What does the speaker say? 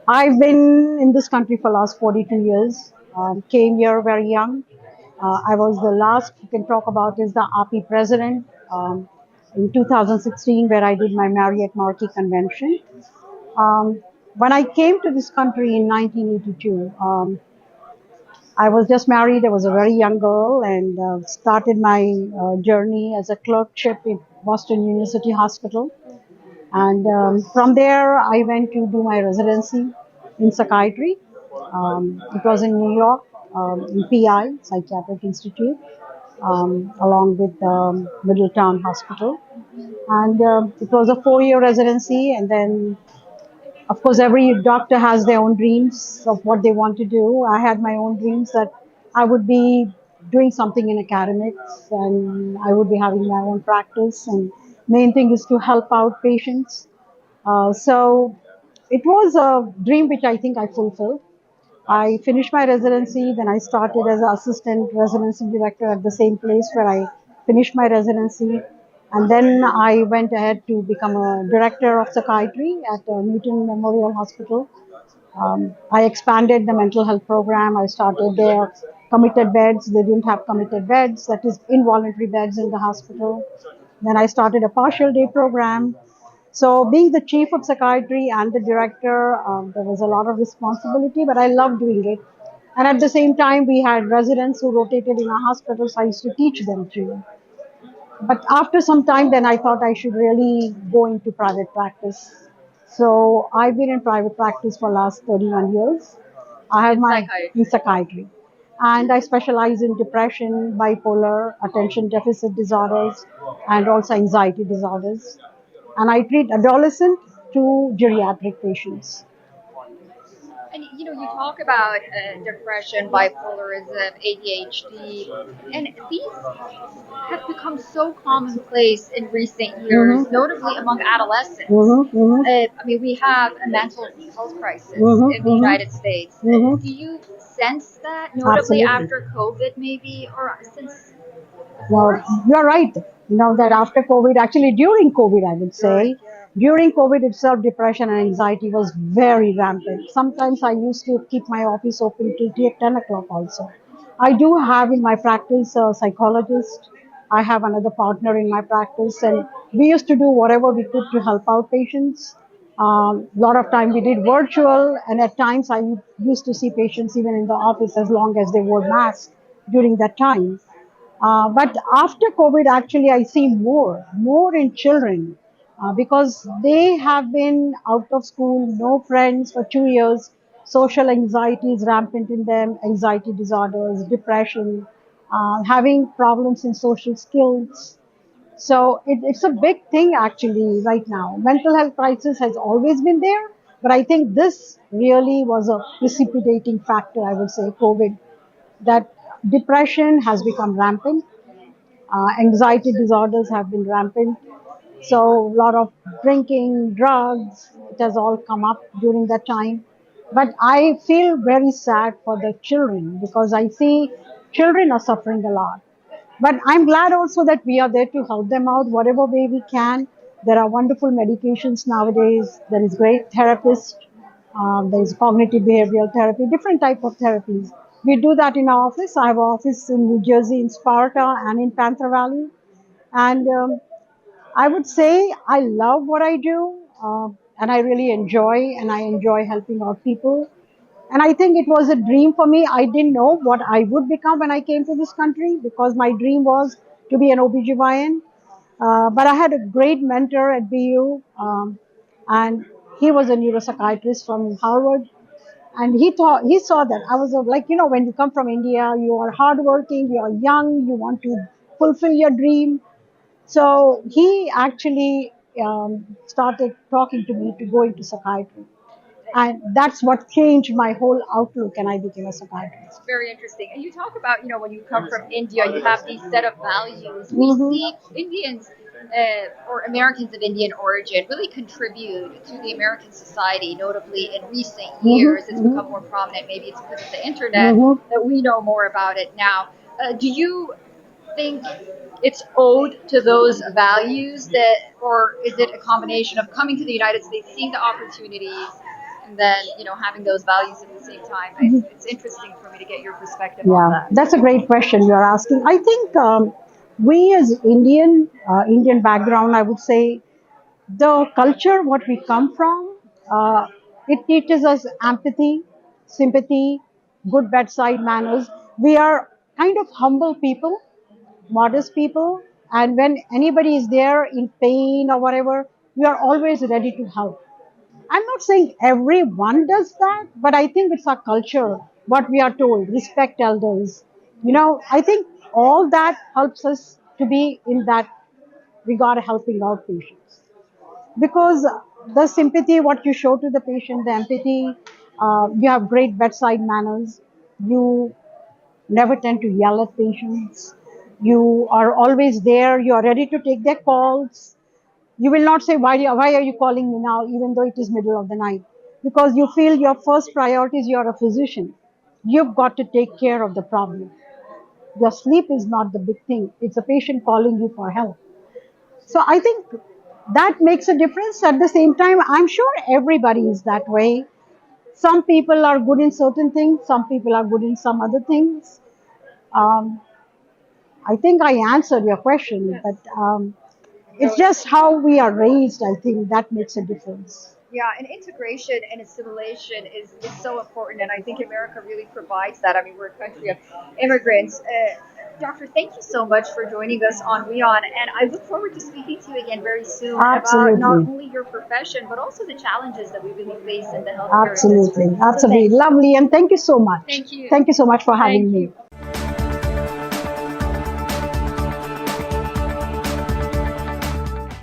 I've been in this country for last 42 years. Came here very young. I was the last you can talk about is the RP president in 2016, where I did my Marriott Marquis Convention. When I came to this country in 1982, I was just married. I was a very young girl and started my journey as a clerkship in Boston University Hospital. And from there, I went to do my residency in psychiatry. It was in New York, in PI, Psychiatric Institute, along with Middletown Hospital. And it was a 4 year residency. And then, of course, every doctor has their own dreams of what they want to do. I had my own dreams that I would be doing something in academics and I would be having my own practice. And main thing is to help out patients. So it was a dream which I think I fulfilled. I finished my residency, then I started as an assistant residency director at the same place where I finished my residency. And then I went ahead to become a director of psychiatry at Newton Memorial Hospital. I expanded the mental health program. I started their committed beds. They didn't have committed beds, that is involuntary beds in the hospital. Then I started a partial day program. So, being the chief of psychiatry and the director, there was a lot of responsibility, but I loved doing it. And at the same time, we had residents who rotated in our hospitals. I used to teach them too. But after some time, then I thought I should really go into private practice. So I've been in private practice for last 31 years. I have In my in psychiatry. psychiatry, and I specialize in depression, bipolar, attention deficit disorders, and also anxiety disorders. And I treat adolescent to geriatric patients. And you talk about depression, bipolarism, ADHD, and these have become so commonplace in recent years, Mm-hmm. notably among adolescents. Mm-hmm. Mm-hmm. We have a mental health crisis in the Mm-hmm. United States. Mm-hmm. Do you sense that, notably Absolutely. after COVID, maybe, or since Well, before? you're right. That after COVID, actually during COVID, I would say, during COVID itself, depression and anxiety was very rampant. Sometimes I used to keep my office open till 10 o'clock also. I do have in my practice a psychologist. I have another partner in my practice, and we used to do whatever we could to help out patients. A lot of time we did virtual, and at times I used to see patients even in the office as long as they wore masks during that time. But after COVID, actually, I see more in children because they have been out of school, no friends for 2 years. Social anxiety is rampant in them, anxiety disorders, depression, having problems in social skills. So it's a big thing actually right now. Mental health crisis has always been there, but I think this really was a precipitating factor, I would say, COVID, that depression has become rampant, anxiety disorders have been rampant. So a lot of drinking, drugs, it has all come up during that time. But I feel very sad for the children because I see children are suffering a lot. But I'm glad also that we are there to help them out whatever way we can. There are wonderful medications nowadays. There is great therapists. There is cognitive behavioral therapy, different type of therapies. We do that in our office. I have an office in New Jersey, in Sparta, and in Panther Valley. And I would say I love what I do, and I really enjoy, and I enjoy helping out people. And I think it was a dream for me. I didn't know what I would become when I came to this country because my dream was to be an OBGYN. But I had a great mentor at BU, and he was a neuropsychiatrist from Harvard. And he saw that I was like, when you come from India, you are hardworking, you are young, you want to fulfill your dream. So he actually started talking to me to go into psychiatry. And that's what changed my whole outlook, and I became a It's psychiatrist. very interesting. And you talk about, when you come from India, you have these set of values. We Mm-hmm. see Indians or Americans of Indian origin really contribute to the American society, notably in recent years. It's Mm-hmm. become more prominent. Maybe it's because of the internet Mm-hmm. that we know more about it now. Do you think it's owed to those values that, or is it a combination of coming to the United States, seeing the opportunities, and then having those values at the same time. It's interesting for me to get your perspective on Yeah, that. that's a great question you're asking. I think we as Indian background, I would say the culture what we come from, it teaches us empathy, sympathy, good bedside manners. We are kind of humble people, modest people, and when anybody is there in pain or whatever, we are always ready to help. I'm not saying everyone does that, but I think it's our culture, what we are told, respect elders. I think all that helps us to be in that regard helping out patients. Because the sympathy, what you show to the patient, the empathy, you have great bedside manners, you never tend to yell at patients, you are always there, you are ready to take their calls, you will not say, why are you calling me now, even though it is middle of the night? Because you feel your first priority is you're a physician. You've got to take care of the problem. Your sleep is not the big thing. It's a patient calling you for help. So I think that makes a difference. At the same time, I'm sure everybody is that way. Some people are good in certain things. Some people are good in some other things. Um, I think I answered your question, but it's just how we are raised. I think that makes a difference. Yeah, and integration and assimilation is so important, and I think America really provides that. I mean, we're a country of immigrants. Doctor, thank you so much for joining us on WION, and I look forward to speaking to you again very soon about not Absolutely. only your profession, but also the challenges that we really face in the healthcare industry. Absolutely. So thank Absolutely. you. Lovely. And thank you so much. Thank you. Thank you so much for having Thank me. you.